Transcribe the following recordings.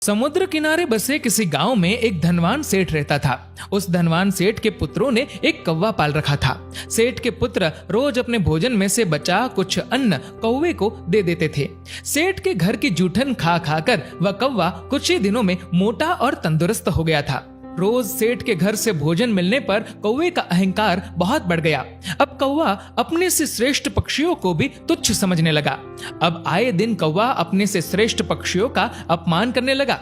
समुद्र किनारे बसे किसी गांव में एक धनवान सेठ रहता था। उस धनवान सेठ के पुत्रों ने एक कौवा पाल रखा था। सेठ के पुत्र रोज अपने भोजन में से बचा कुछ अन्न कौवे को दे देते थे। सेठ के घर की जूठन खा खाकर वह कौवा कुछ ही दिनों में मोटा और तंदुरुस्त हो गया था। रोज सेठ के घर से भोजन मिलने पर कौवे का अहंकार बहुत बढ़ गया। अब कौवा अपने से श्रेष्ठ पक्षियों को भी तुच्छ समझने लगा। अब आए दिन कौवा अपने से श्रेष्ठ पक्षियों का अपमान करने लगा।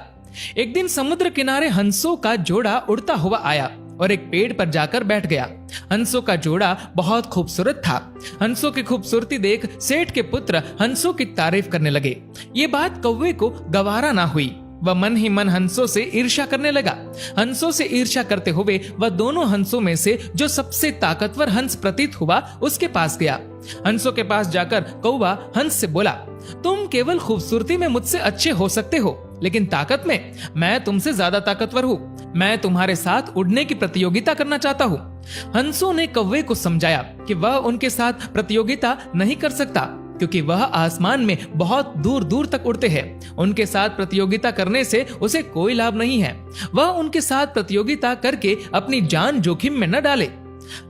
एक दिन समुद्र किनारे हंसों का जोड़ा उड़ता हुआ आया और एक पेड़ पर जाकर बैठ गया। हंसों का जोड़ा बहुत खूबसूरत था। हंसों की खूबसूरती देख सेठ के पुत्र हंसों की तारीफ करने लगे। ये बात कौवे को गवारा ना हुई। वह मन ही मन हंसों से ईर्ष्या करने लगा। हंसों से ईर्ष्या करते हुए वह दोनों हंसों में से जो सबसे ताकतवर हंस प्रतीत हुआ उसके पास गया। हंसों के पास जाकर कौवा हंस से बोला, तुम केवल खूबसूरती में मुझसे अच्छे हो सकते हो, लेकिन ताकत में मैं तुमसे ज्यादा ताकतवर हूँ। मैं तुम्हारे साथ उड़ने की प्रतियोगिता करना चाहता हूँ। हंसों ने कौवे को समझाया कि वह उनके साथ प्रतियोगिता नहीं कर सकता, क्योंकि वह आसमान में बहुत दूर दूर तक उड़ते हैं। उनके साथ प्रतियोगिता करने से उसे कोई लाभ नहीं है। वह उनके साथ प्रतियोगिता करके अपनी जान जोखिम में न डाले।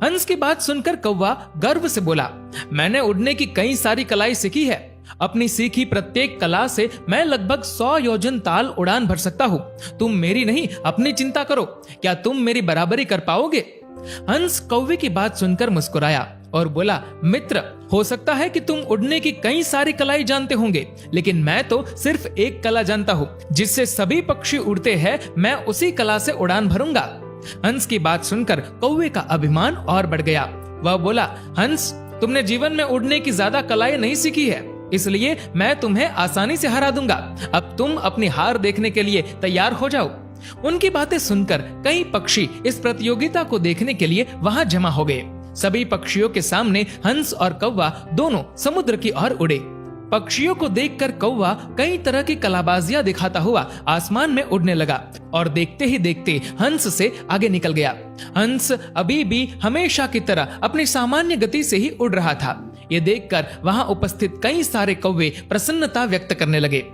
हंस की बात सुनकर कौवा गर्व से बोला, मैंने उड़ने की कई सारी कलाएं सीखी है। अपनी सीखी प्रत्येक कला से मैं लगभग 100 योजन ताल उड़ान भर सकता हूँ। तुम मेरी नहीं अपनी चिंता करो। क्या तुम मेरी बराबरी कर पाओगे? हंस कौवे की बात सुनकर मुस्कुराया और बोला, मित्र, हो सकता है कि तुम उड़ने की कई सारी कलाएं जानते होंगे, लेकिन मैं तो सिर्फ एक कला जानता हूँ जिससे सभी पक्षी उड़ते हैं। मैं उसी कला से उड़ान भरूंगा। हंस की बात सुनकर कौवे का अभिमान और बढ़ गया। वह बोला, हंस, तुमने जीवन में उड़ने की ज्यादा कलाएं नहीं सीखी है, इसलिए मैं तुम्हें आसानी से हरा दूंगा। अब तुम अपनी हार देखने के लिए तैयार हो जाओ। उनकी बातें सुनकर कई पक्षी इस प्रतियोगिता को देखने के लिए वहां जमा हो गए। सभी पक्षियों के सामने हंस और कौवा दोनों समुद्र की ओर उड़े। पक्षियों को देखकर कौवा कई तरह की कलाबाजियां दिखाता हुआ आसमान में उड़ने लगा और देखते ही देखते हंस से आगे निकल गया। हंस अभी भी हमेशा की तरह अपनी सामान्य गति से ही उड़ रहा था। ये देखकर वहां उपस्थित कई सारे कौवे प्रसन्नता व्यक्त करने लगे।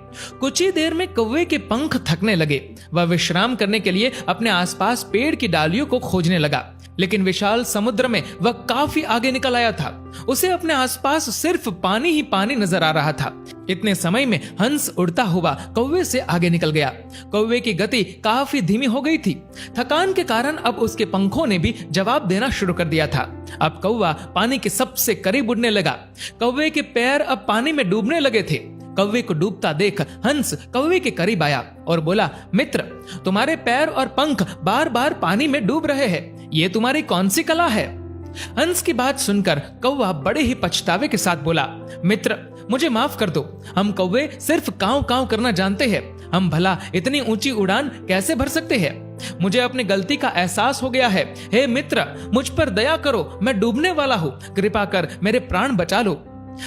कुछ ही देर में कौवे के पंख थकने लगे। वह विश्राम करने के लिए अपने आसपास पेड़ की डालियों को खोजने लगा, लेकिन विशाल समुद्र में वह काफी आगे निकल आया था। उसे अपने आसपास सिर्फ पानी ही पानी नजर आ रहा था। इतने समय में हंस उड़ता हुआ कौवे से आगे निकल गया। कौवे की गति काफी धीमी हो गई थी। थकान के कारण अब उसके पंखों ने भी जवाब देना शुरू कर दिया था। अब कौवा पानी के सबसे करीब उड़ने लगा। कौवे के पैर अब पानी में डूबने लगे थे। कौवे को डूबता देख हंस कौवे के करीब आया और बोला, मित्र, तुम्हारे पैर और पंख बार बार पानी में डूब रहे हैं। ये तुम्हारी कौन सी कला है? हंस की बात सुनकर कौवा बड़े ही पछतावे के साथ बोला, मित्र, मुझे माफ कर दो। हम कौवे सिर्फ कांव कांव करना जानते हैं। हम भला इतनी ऊंची उड़ान कैसे भर सकते हैं? मुझे अपनी गलती का एहसास हो गया है। हे मित्र, मुझ पर दया करो, मैं डूबने वाला हूँ। कृपा कर मेरे प्राण बचा लो।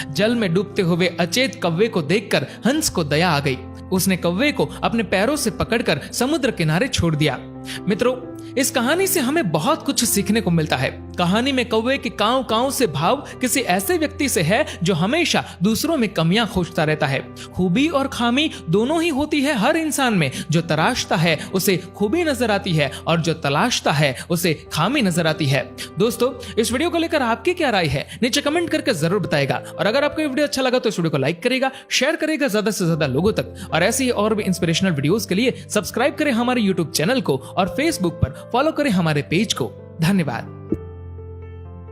जल में डूबते हुए अचेत कौवे को देखकर हंस को दया आ गई। उसने कौवे को अपने पैरों से पकड़कर समुद्र किनारे छोड़ दिया। मित्रों, इस कहानी से हमें बहुत कुछ सीखने को मिलता है। कहानी में कौवे के कांव कांव से भाव किसी ऐसे व्यक्ति से है जो हमेशा दूसरों में कमियां खोजता रहता है। खूबी और खामी दोनों ही होती है हर इंसान में। जो तराशता है उसे खूबी नजर आती है और जो तलाशता है उसे खामी नजर आती है। दोस्तों, इस वीडियो को लेकर आपकी क्या राय है नीचे कमेंट करके जरूर बताएगा। और अगर आपको ये वीडियो अच्छा लगा तो इस वीडियो को लाइक करेगा, शेयर करेगा ज्यादा से ज्यादा लोगों तक। और ऐसे ही और भी इंस्पिरेशनल वीडियोस के लिए सब्सक्राइब करें हमारे यूट्यूब चैनल को और फेसबुक पर फॉलो करें हमारे पेज को। धन्यवाद।